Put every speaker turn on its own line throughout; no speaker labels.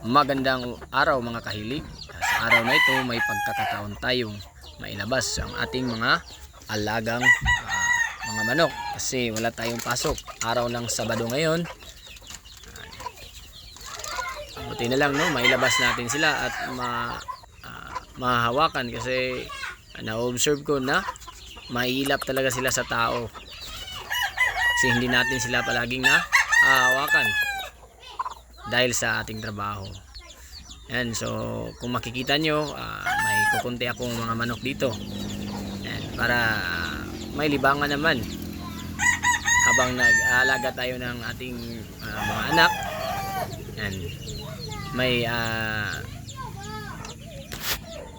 Magandang araw mga kahilig. Sa araw na ito may pagkakataon tayong mailabas ang ating mga alagang mga manok kasi wala tayong pasok. Araw ng Sabado ngayon. Buti na lang, no, mailabas natin sila at mahahawakan kasi na-observe ko na mailap talaga sila sa tao. Kasi hindi natin sila palaging hahawakan dahil sa ating trabaho. Yan, so kung makikita nyo, may kukunti akong mga manok dito. Yan, para may libangan naman habang nag-aalaga tayo ng ating mga anak. Yan, may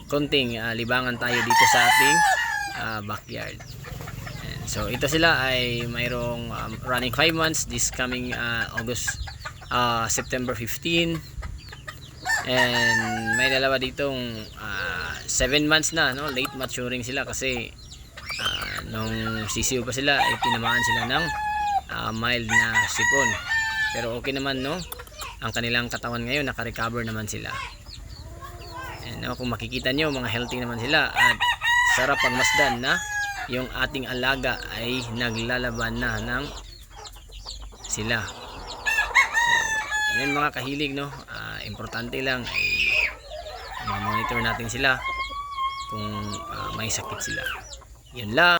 konting libangan tayo dito sa ating backyard. Yan, so ito sila ay mayroong running 5 months this coming September 15, and may dalawa ditong 7 months na, no? Late maturing sila kasi nung sisiw pa sila ay tinamaan sila ng mild na sipon, pero okay naman, no? Ang kanilang katawan ngayon naka-recover naman sila. And, no, kung makikita nyo, mga healthy naman sila at sarap pagmasdan na yung ating alaga ay naglalaban na ng sila. Yan mga kahilig, no, importante lang ay ma-monitor natin sila kung may sakit sila. Yun lang.